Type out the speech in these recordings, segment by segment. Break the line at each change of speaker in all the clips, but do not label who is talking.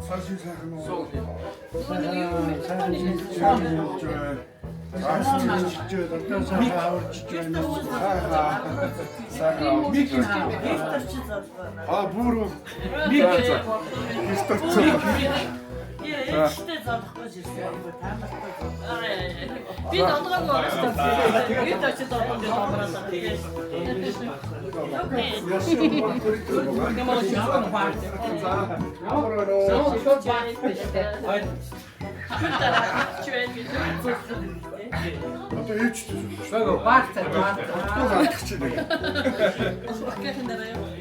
사실 사는 아 부르
Bir de adına koymuştum. Bir de çıtı atınca davranışlar.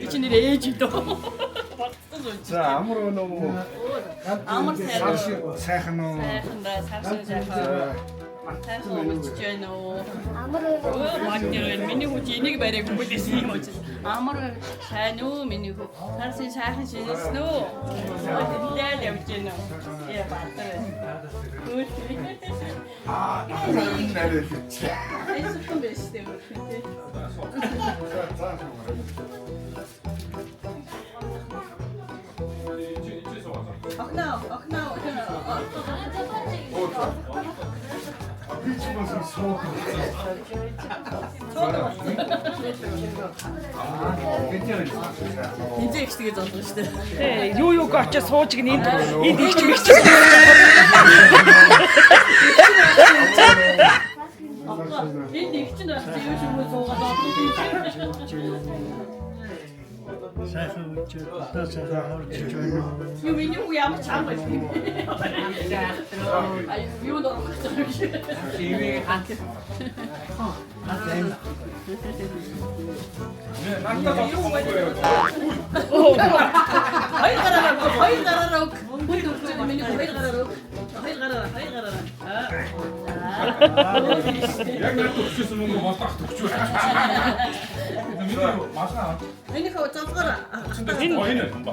İçini de yiyecekti.
자 아무로 너무
Амар сайхан
сайхан уу
сайхандаа сайхан сайхан үчиж байна уу? Амар миний хүч энийг барайг бүлээсэн юм уу? Амар сайн уу миний хүч? Харсан сайхан шинэсэн үү? Тэндээ явж байна уу? Яа баатар.
아 나를 듣지
Эсэхэн биш тийм үү? Окна.
비치면서 소금
Энд их тэгэж болно шүү дээ.
Тий, юу очиж сууж гин энд их ч их ч.
Энд их ч нэг юу шиг муу суугаад байна.
Сайхан үчи одоо сайхан хавчиж байна.
Юу миний үг ямар чам байх юм. Ай юу дөрөв гэж.
Ивэ хат.
Hayır karara. Bunu tutacağım beni hayır karara.
Яг нэг төгссөн мөнгө болдог төгчөө. Машина.
Энийг хавцaalгаараа.
Энэ хоёр юм ба.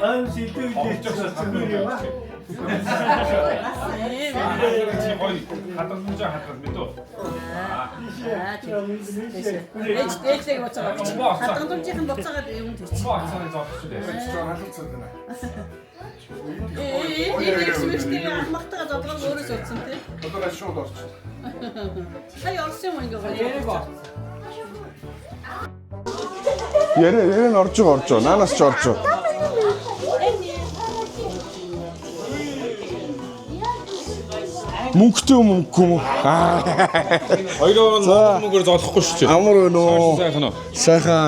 Аа сэтгүүл
Хоёр хатан мужаа хатан мэдөө.
Ээжтэй боцоо. Хатгамжийн боцоогоод юм тийч.
Баацаа зогсож дээ.
халуцаад байна
Экспериментийг ахмахтайгаа зодгоо өөрөөс өгсөн тий.
одоо шууд орчих
Хай орсон юм ингээ.
Ярэ нь орж байгаа наанаас ч орж байгаа мөнгөтэй мөнгө юм
Хоёроо нь мөнгөөр зодохгүй шүү дээ.
амар өнөө
Сайхан уу?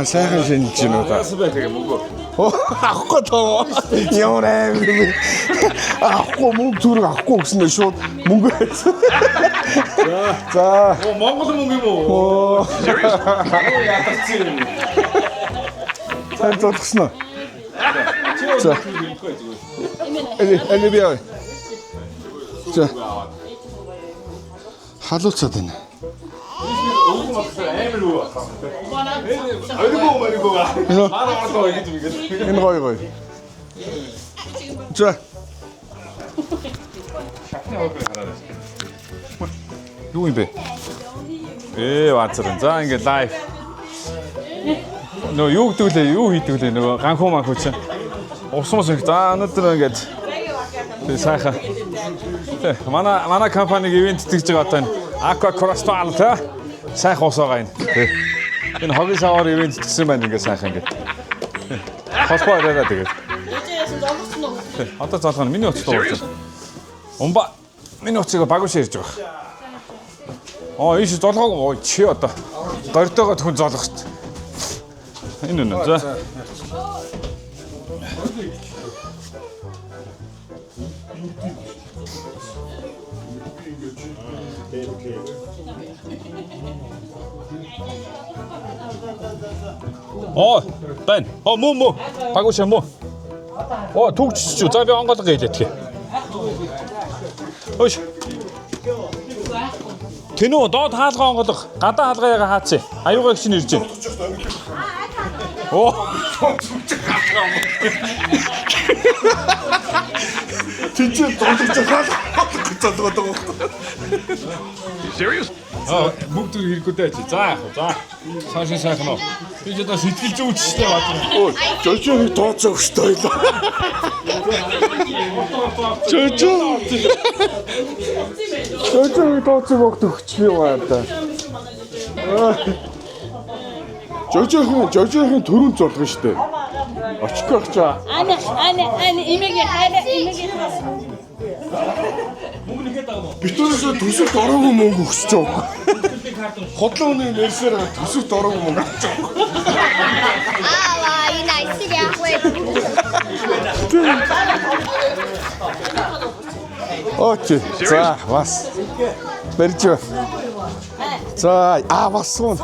сайхан шинж гинөө та
Бас байх юм мөнгө.
авахгүй тоо ямар аим авахгүй мөнгө зүрэг авахгүй гэснээр шууд мөнгө за
Оо Монгол мөнгө юм уу?
оо
Ядарч юм.
сайн зодгосноо
За.
Эли би аа за халуцаад байна
Амар уу. Айгуу. Араа гэж ингэж.
энэ гоё за
Юу юм бэ? Вацран. За ингээд лайв. Нөө юу гэдүүлээ, юу хийдүүлээ нөгөө ганхуу манхуу чинь. Усмус их. За өнөөдөр ингээд би сайхан. Манай компаниг ивент тэгж байгаа одоо энэ Aqua Crystal та сайхан ус байгаа энэ. Энэ хогийн савар ивент гэсэн байна ингээд сайхан ингээд. Холбоо яриад тэгээд.
Ээжээс зогссон уу?
Одоо залгана миний утас дуурч. Умба миний утсыг багш ярьж байгаа. Ийш золгоог чи одоо гордоогоо хүн золгох шүү дээ. Энэ үнэ. За. Бэн. Муу. Багш муу. Түгчч юу? За би онголго хэлээ тхий. Хөөш. Тэнүү доод хаалгаа онголго. Гадаа хаалгаагаа хаацъя. Аюугаа их чинь ирж байна.
тийч дуулж байгаа.
Serious? Бүгд хэрэггүй дээ. За яг за. Цаашаа сайхан уу. Би ч одоо сэтгэл зүйчтэй бат.
Ой, жожиг тооцоо өстой л. Жожиг тооцоо огт өгч юм аа та. Жожигын төрөнд зурган штэ. Очихгүй хачаа.
Ани имеги
Битүүрээс төсөлд ороогүй мөнгө өгсөж байгаа. Хотлон үний нэрсээр төсөлд ороогүй мөнгө авч байгаа.
Энэ айсыг яах вэ?
Окей. За, бас. Барьж. За, бас суун.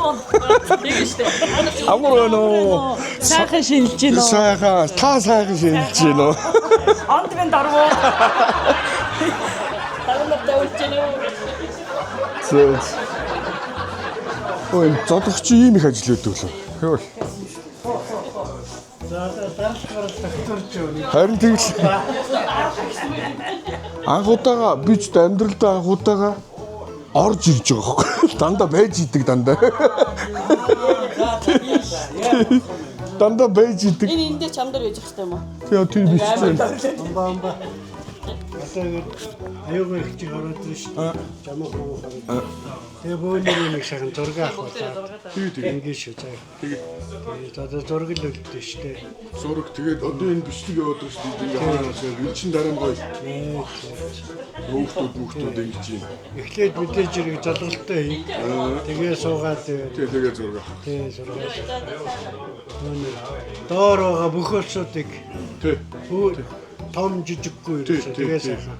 Амар нөө.
Сайхан шинжилж гинөө.
Сайхан, та сайхан шинжилж гинөө.
Онд минь дарвуу.
Ой, зодогч ийм их ажил өгдөг лөө. Хөөе. Харин тэгл. Анхудаага би ч амьдралдаа анхудаага орж ирж байгаа хөөе. Дандаа байж идэг дандаа. Дандаа байж идэг.
Энэ эндээ чамдар яж хэвчтэй юм уу?
Тийм биш чинь.
аюулгүй их чиг ороод ирж шүү. Жамаа хоо. Тэгээ бөөнөр нэг шахан зураг авах удаа. Ингээд шүү заа. Тэгээ одоо зураг л өлдөө шүү дээ.
Зураг тэгээд одоо энэ бичлэг яваад байгаа шүү дээ. Хаанаас ил чин дараа нь гоё. Хүүхдүүд ингэж юм.
Эхлээд мэдээж хэрэг залгалтай хий. Тэгээ суугаад
Тэгээ зураг авах.
тэгээ зураг. Доор байгаа бүх улсуудыг том жижиггүй тэгээ сайхан.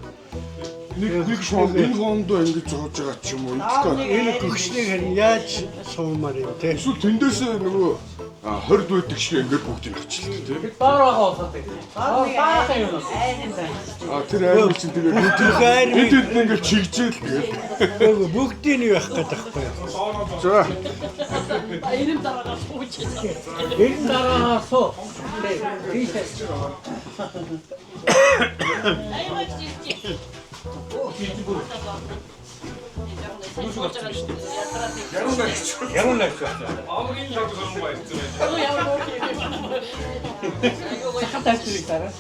Нэг шонд энэ хондоо ингэж зоож байгаа ч юм уу.
Энэ гөгшнийг харин яаж суумаар юм те.
Эсвэл тэндээс нөгөө 20 дүйдэг шиг ингээд бүгдийг авчлаа тийм.
Доор байгаа усаадаг. Баахан юм.
Тэр аймаг чинь тэгээд бид ингээд чигжээл тэгээд
Бүгдийг нь явах гэдэг байхгүй юу?
за
Ирэн дараагаар сууж байгаа.
Энэ дараа суу. Тийш.
Аймаг жижиг.
Яруу лайч. Амгийн лаг гэрэн байсан.
Хатаастрик дараа.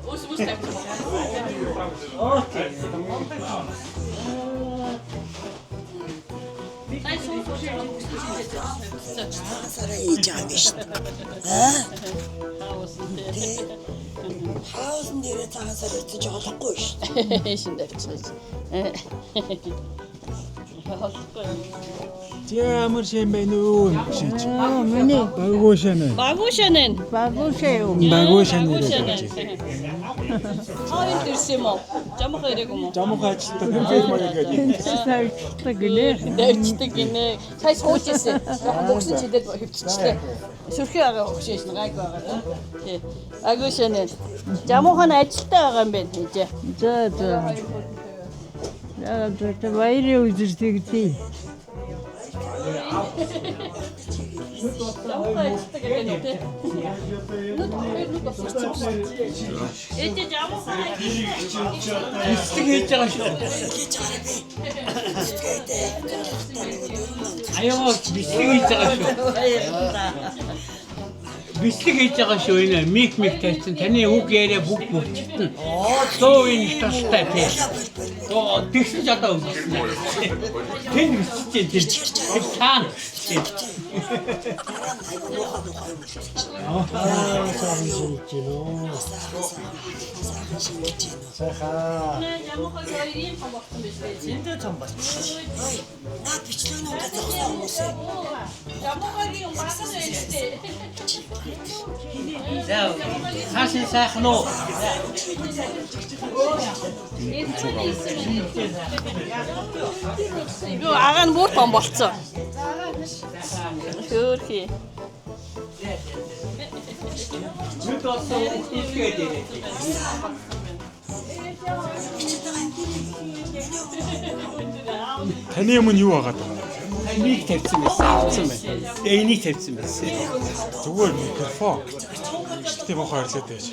Ус тавьсан.
Окей.
Сараа ээж байгаа юм шүү дээ. Хаусан дээр цаасаар ирсэн ч болохгүй шүү дээ.
Шинэ тавьчихсан.
Ямар шин бэ нүү? Миний багушанаа.
Багушанэн.
Багушанаа.
Хавын төрсөн юм уу? Жамхаа ирэх юм уу?
Жамхаа ажилтдаг юм байна.
Дэвчдэг гинэ. Сая сууж ирсэн. Боксын чидэд хөвччихлээ. Сүрхий агаа хөшөөс гайг байгаа. Тий. Агушанэн. Жамхаа нь ажилтаа байгаа юм байна хийжээ.
За. За баярын үзэрдэг тий.
Жамхаа ажилтаа гэдэг нь тий. Эти жамхаа
Бистэг хийж байгаа шүү. Аяа бистэг хийж байгаа шүү. Бистэг хийж байгаа шүү энэ мик тавьсан. Таны үг яриа бүгд читэн. Соо энэ тастай тий. Оо тэгсэн ч одоо үгүй. Тэнд биччихээ тэр цаан.
жамхаа хоёрын том болсон биш үү?
Зөндөө том болчихсон. Наад бичлэгнүүд зогсоо хүмүүс.
Жамхаагийн басан байжтэй.
За хаашаа сайхан уу?
Юу агаан бүр том болцсон. Хөөрхий.
Зүт болсон ихтэй дээр.
Таны юм нь юу байгаа даа?
Энийг тавьсан байсан. Энийг тавьсан байсан.
Зүгээр микрофон. Тийм ухаар хэлээд байж.